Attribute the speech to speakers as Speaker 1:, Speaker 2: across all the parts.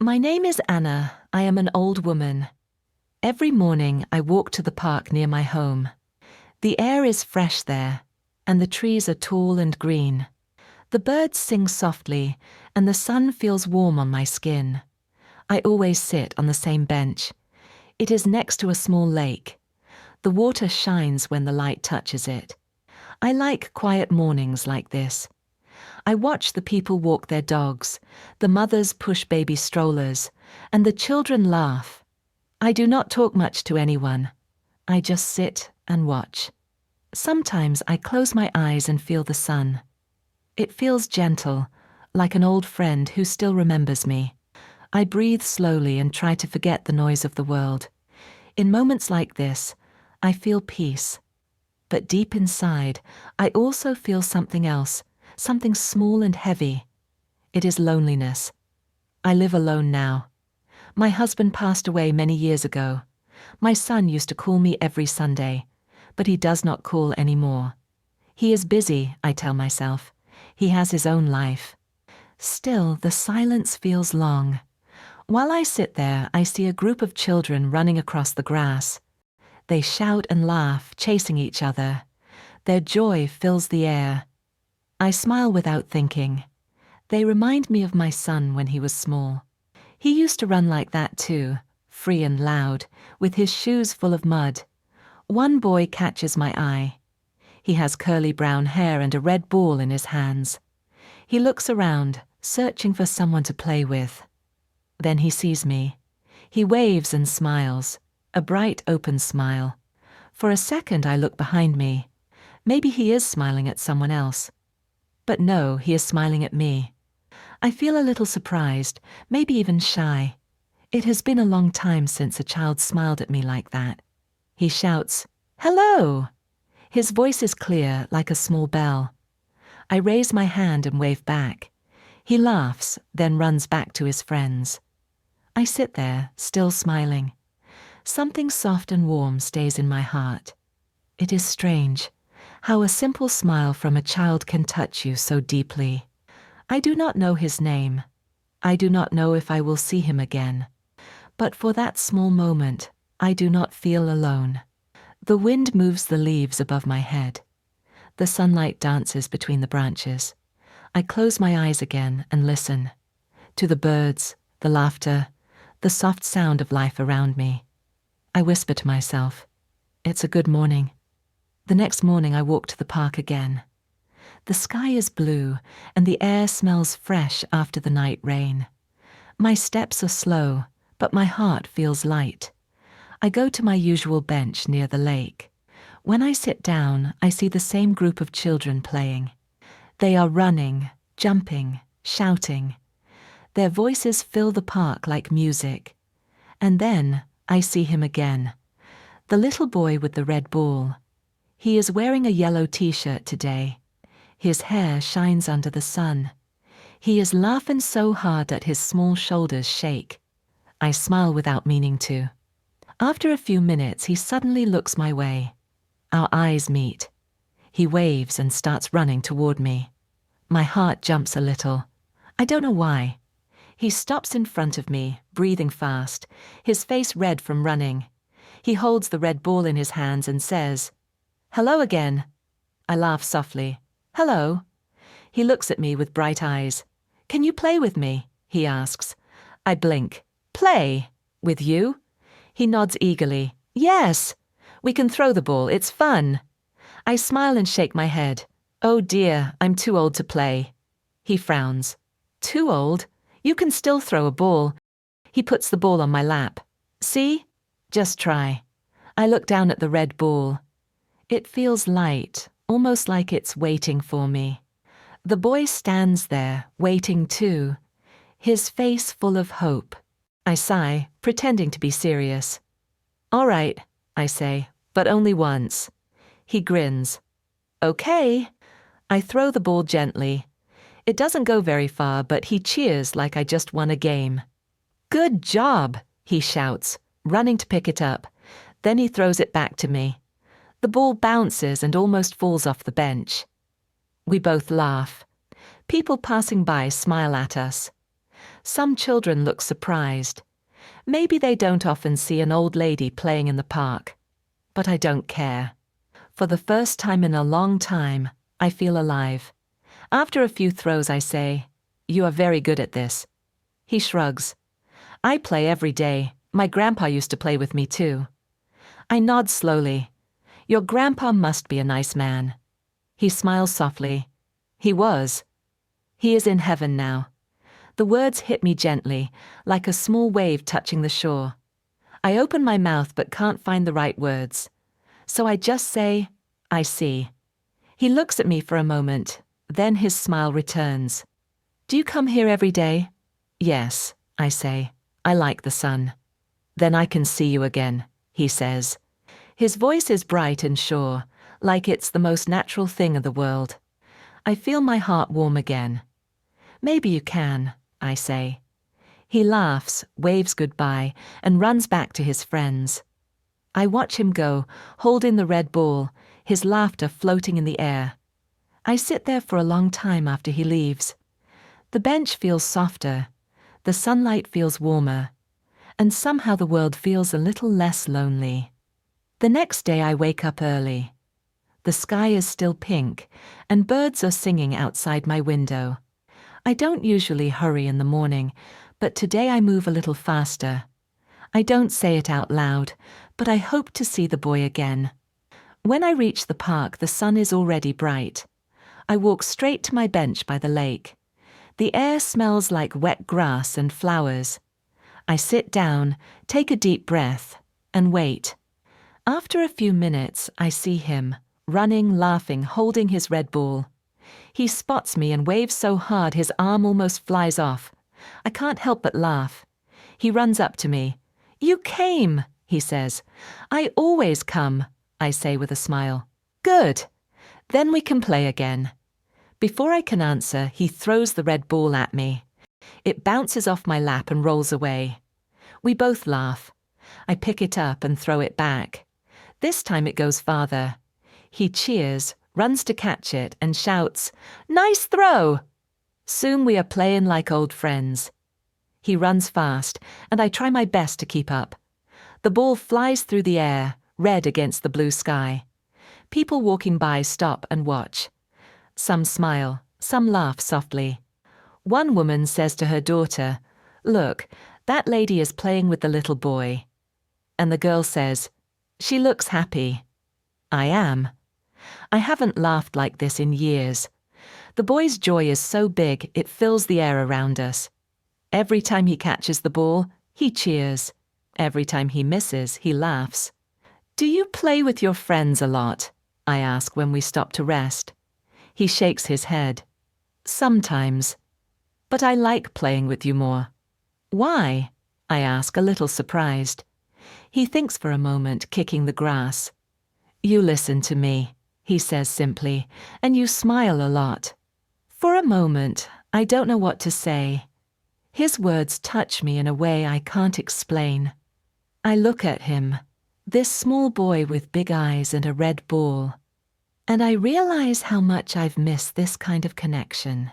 Speaker 1: My name is Anna. I am an old woman. Every morning I walk to the park near my home. The air is fresh there, and the trees are tall and green. The birds sing softly, and the sun feels warm on my skin. I always sit on the same bench. It is next to a small lake. The water shines when the light touches it. I like quiet mornings like this. I watch the people walk their dogs, the mothers push baby strollers, and the children laugh. I do not talk much to anyone. I just sit and watch. Sometimes I close my eyes and feel the sun. It feels gentle, like an old friend who still remembers me. I breathe slowly and try to forget the noise of the world. In moments like this, I feel peace. But deep inside, I also feel something else, something small and heavy. It is loneliness. I live alone now. My husband passed away many years ago. My son used to call me every Sunday, but he does not call anymore. He is busy, I tell myself. He has his own life. Still, the silence feels long. While I sit there, I see a group of children running across the grass. They shout and laugh, chasing each other. Their joy fills the air. I smile without thinking. They remind me of my son when he was small. He used to run like that too, free and loud, with his shoes full of mud. One boy catches my eye. He has curly brown hair and a red ball in his hands. He looks around, searching for someone to play with. Then he sees me. He waves and smiles, a bright, open smile. For a second I look behind me. Maybe he is smiling at someone else. But no, he is smiling at me. I feel a little surprised, maybe even shy. It has been a long time since a child smiled at me like that. He shouts, "Hello!" His voice is clear, like a small bell. I raise my hand and wave back. He laughs, then runs back to his friends. I sit there, still smiling. Something soft and warm stays in my heart. It is strange how a simple smile from a child can touch you so deeply. I do not know his name. I do not know if I will see him again. But for that small moment, I do not feel alone. The wind moves the leaves above my head. The sunlight dances between the branches. I close my eyes again and listen to the birds, the laughter, the soft sound of life around me. I whisper to myself, "It's a good morning." The next morning I walk to the park again. The sky is blue and the air smells fresh after the night rain. My steps are slow, but my heart feels light. I go to my usual bench near the lake. When I sit down, I see the same group of children playing. They are running, jumping, shouting. Their voices fill the park like music. And then I see him again. The little boy with the red ball. He is wearing a yellow t-shirt today. His hair shines under the sun. He is laughing so hard that his small shoulders shake. I smile without meaning to. After a few minutes, he suddenly looks my way. Our eyes meet. He waves and starts running toward me. My heart jumps a little. I don't know why. He stops in front of me, breathing fast, his face red from running. He holds the red ball in his hands and says, "Hello again." I laugh softly. "Hello." He looks at me with bright eyes. "Can you play with me?" he asks. I blink. "Play? With you?" He nods eagerly. "Yes. We can throw the ball. It's fun." I smile and shake my head. "Oh dear, I'm too old to play." He frowns. "Too old? You can still throw a ball." He puts the ball on my lap. "See? Just try." I look down at the red ball. It feels light, almost like it's waiting for me. The boy stands there, waiting too, his face full of hope. I sigh, pretending to be serious. "All right," I say, "but only once." He grins. "Okay." I throw the ball gently. It doesn't go very far, but he cheers like I just won a game. "Good job," he shouts, running to pick it up. Then he throws it back to me. The ball bounces and almost falls off the bench. We both laugh. People passing by smile at us. Some children look surprised. Maybe they don't often see an old lady playing in the park. But I don't care. For the first time in a long time, I feel alive. After a few throws, I say, "You are very good at this." He shrugs. "I play every day. My grandpa used to play with me too." I nod slowly. "Your grandpa must be a nice man." He smiles softly. "He was. He is in heaven now." The words hit me gently, like a small wave touching the shore. I open my mouth but can't find the right words. So I just say, "I see." He looks at me for a moment, then his smile returns. "Do you come here every day?" "Yes," I say. "I like the sun." "Then I can see you again," he says. His voice is bright and sure, like it's the most natural thing in the world. I feel my heart warm again. "Maybe you can," I say. He laughs, waves goodbye, and runs back to his friends. I watch him go, holding the red ball, his laughter floating in the air. I sit there for a long time after he leaves. The bench feels softer, the sunlight feels warmer, and somehow the world feels a little less lonely. The next day I wake up early. The sky is still pink, and birds are singing outside my window. I don't usually hurry in the morning, but today I move a little faster. I don't say it out loud, but I hope to see the boy again. When I reach the park, the sun is already bright. I walk straight to my bench by the lake. The air smells like wet grass and flowers. I sit down, take a deep breath, and wait. After a few minutes, I see him, running, laughing, holding his red ball. He spots me and waves so hard his arm almost flies off. I can't help but laugh. He runs up to me. "You came," he says. "I always come," I say with a smile. "Good. Then we can play again." Before I can answer, he throws the red ball at me. It bounces off my lap and rolls away. We both laugh. I pick it up and throw it back. This time it goes farther. He cheers, runs to catch it, and shouts, "Nice throw!" Soon we are playing like old friends. He runs fast, and I try my best to keep up. The ball flies through the air, red against the blue sky. People walking by stop and watch. Some smile, some laugh softly. One woman says to her daughter, "Look, that lady is playing with the little boy." And the girl says, "She looks happy." I am. I haven't laughed like this in years. The boy's joy is so big it fills the air around us. Every time he catches the ball, he cheers. Every time he misses, he laughs. "Do you play with your friends a lot?" I ask when we stop to rest. He shakes his head. "Sometimes. But I like playing with you more." "Why?" I ask, a little surprised. He thinks for a moment, kicking the grass. "You listen to me," he says simply, "and you smile a lot." For a moment, I don't know what to say. His words touch me in a way I can't explain. I look at him, this small boy with big eyes and a red ball, and I realize how much I've missed this kind of connection.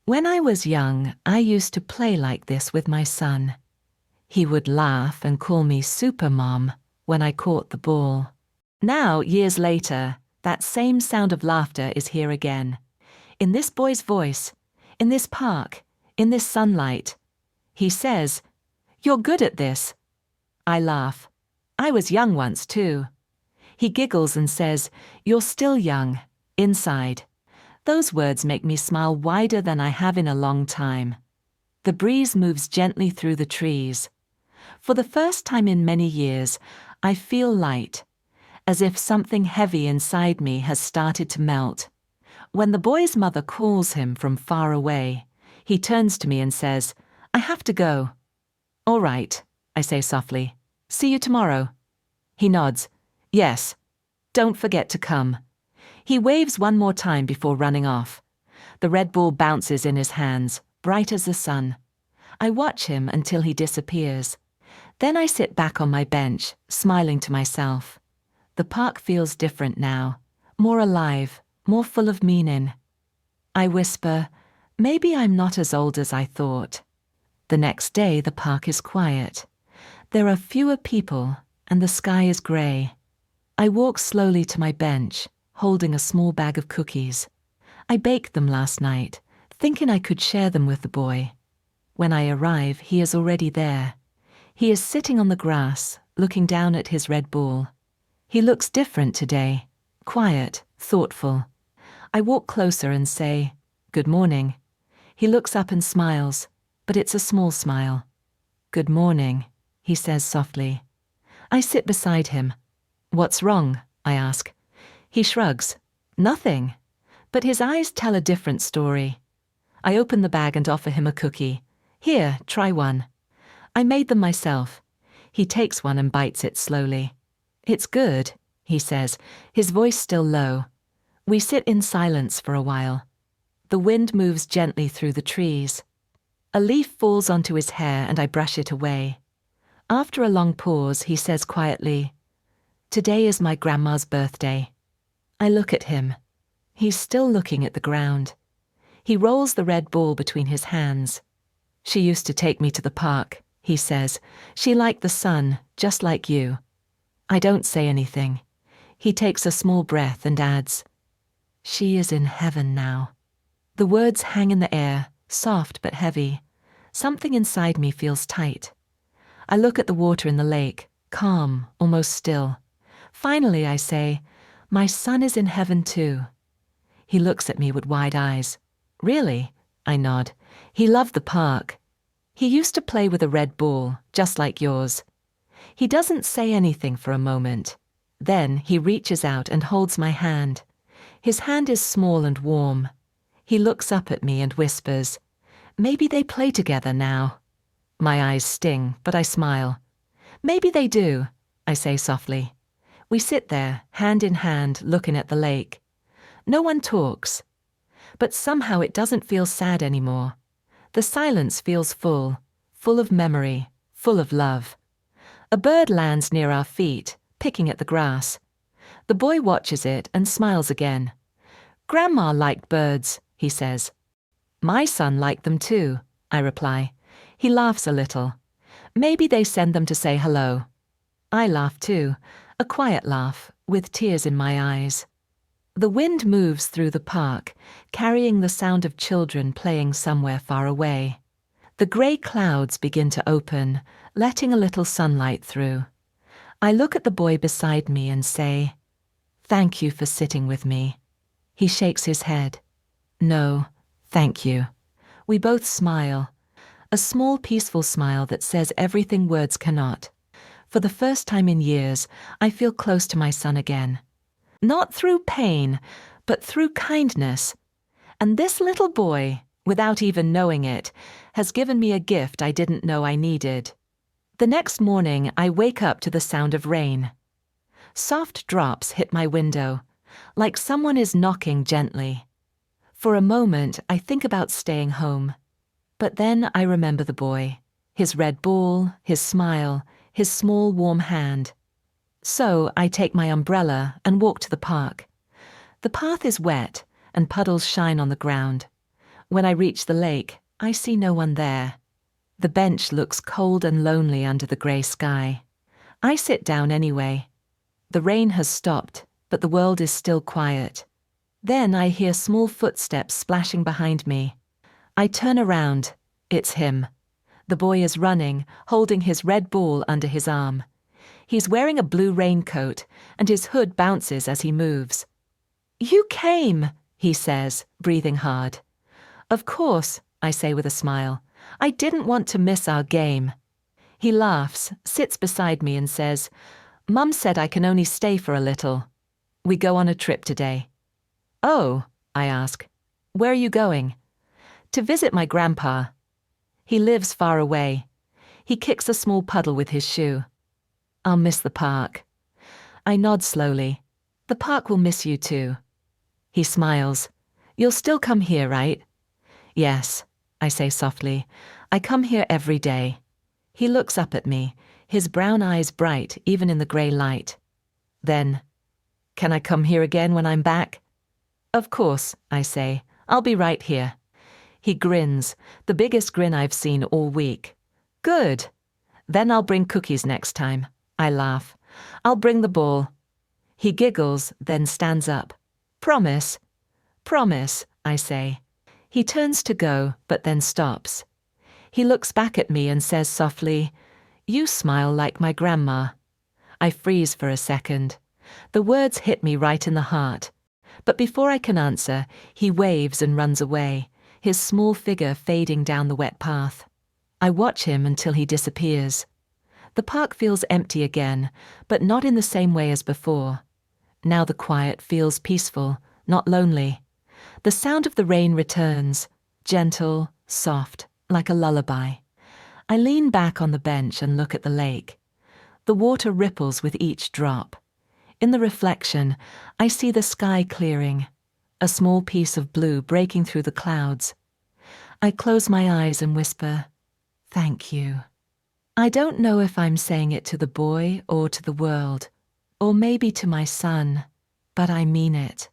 Speaker 1: When I was young, I used to play like this with my son. He would laugh and call me Super Mom when I caught the ball. Now, years later, that same sound of laughter is here again. In this boy's voice, in this park, in this sunlight. He says, "You're good at this." I laugh. I was young once too. He giggles and says, "You're still young, inside." Those words make me smile wider than I have in a long time. The breeze moves gently through the trees. For the first time in many years, I feel light, as if something heavy inside me has started to melt. When the boy's mother calls him from far away, he turns to me and says, "I have to go." "All right," I say softly. "See you tomorrow." He nods. "Yes. Don't forget to come." He waves one more time before running off. The red ball bounces in his hands, bright as the sun. I watch him until he disappears. Then I sit back on my bench, smiling to myself. The park feels different now, more alive, more full of meaning. I whisper, "Maybe I'm not as old as I thought." The next day, the park is quiet. There are fewer people, and the sky is grey. I walk slowly to my bench, holding a small bag of cookies. I baked them last night, thinking I could share them with the boy. When I arrive, he is already there. He is sitting on the grass, looking down at his red ball. He looks different today, quiet, thoughtful. I walk closer and say, "Good morning." He looks up and smiles, but it's a small smile. "Good morning," he says softly. I sit beside him. "What's wrong?" I ask. He shrugs. "Nothing." But his eyes tell a different story. I open the bag and offer him a cookie. "Here, try one." I made them myself. He takes one and bites it slowly. "It's good," he says, his voice still low. We sit in silence for a while. The wind moves gently through the trees. A leaf falls onto his hair and I brush it away. After a long pause, he says quietly, "Today is my grandma's birthday." I look at him. He's still looking at the ground. He rolls the red ball between his hands. "She used to take me to the park," he says. "She liked the sun, just like you." I don't say anything. He takes a small breath and adds, "She is in heaven now." The words hang in the air, soft but heavy. Something inside me feels tight. I look at the water in the lake, calm, almost still. Finally I say, "My son is in heaven too." He looks at me with wide eyes. "Really?" I nod. "He loved the park. He used to play with a red ball, just like yours." He doesn't say anything for a moment. Then he reaches out and holds my hand. His hand is small and warm. He looks up at me and whispers, "Maybe they play together now." My eyes sting, but I smile. "Maybe they do," I say softly. We sit there, hand in hand, looking at the lake. No one talks. But somehow it doesn't feel sad anymore. The silence feels full of memory, full of love. A bird lands near our feet, picking at the grass. The boy watches it and smiles again. "Grandma liked birds," he says. "My son liked them too," I reply. He laughs a little. "Maybe they send them to say hello." I laugh too, a quiet laugh, with tears in my eyes. The wind moves through the park, carrying the sound of children playing somewhere far away. The grey clouds begin to open, letting a little sunlight through. I look at the boy beside me and say, "Thank you for sitting with me." He shakes his head. "No, thank you." We both smile, a small peaceful smile that says everything words cannot. For the first time in years, I feel close to my son again. Not through pain, but through kindness. And this little boy, without even knowing it, has given me a gift I didn't know I needed. The next morning, I wake up to the sound of rain. Soft drops hit my window, like someone is knocking gently. For a moment, I think about staying home. But then I remember the boy, his red ball, his smile, his small warm hand. So I take my umbrella and walk to the park. The path is wet and puddles shine on the ground. When I reach the lake, I see no one there. The bench looks cold and lonely under the grey sky. I sit down anyway. The rain has stopped, but the world is still quiet. Then I hear small footsteps splashing behind me. I turn around. It's him. The boy is running, holding his red ball under his arm. He's wearing a blue raincoat, and his hood bounces as he moves. "You came," he says, breathing hard. "Of course," I say with a smile. "I didn't want to miss our game." He laughs, sits beside me and says, "Mum said I can only stay for a little. We go on a trip today." "Oh," I ask. "Where are you going?" "To visit my grandpa. He lives far away." He kicks a small puddle with his shoe. "I'll miss the park." I nod slowly. "The park will miss you too." He smiles. "You'll still come here, right?" "Yes," I say softly. "I come here every day." He looks up at me, his brown eyes bright even in the grey light. Then, "Can I come here again when I'm back?" "Of course," I say. "I'll be right here." He grins, the biggest grin I've seen all week. Good. Then I'll bring cookies next time. I laugh. I'll bring the ball. He giggles, then stands up. Promise? Promise, I say. He turns to go, but then stops. He looks back at me and says softly, "You smile like my grandma." I freeze for a second. The words hit me right in the heart. But before I can answer, he waves and runs away, his small figure fading down the wet path. I watch him until he disappears. The park feels empty again, but not in the same way as before. Now the quiet feels peaceful, not lonely. The sound of the rain returns, gentle, soft, like a lullaby. I lean back on the bench and look at the lake. The water ripples with each drop. In the reflection, I see the sky clearing, a small piece of blue breaking through the clouds. I close my eyes and whisper, "Thank you." I don't know if I'm saying it to the boy or to the world, or maybe to my son, but I mean it.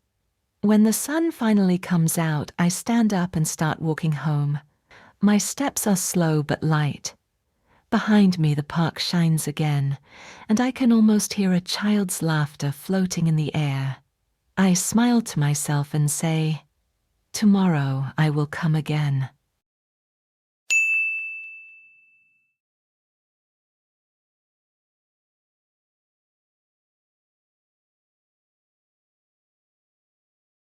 Speaker 1: When the sun finally comes out, I stand up and start walking home. My steps are slow but light. Behind me the park shines again, and I can almost hear a child's laughter floating in the air. I smile to myself and say, "Tomorrow I will come again."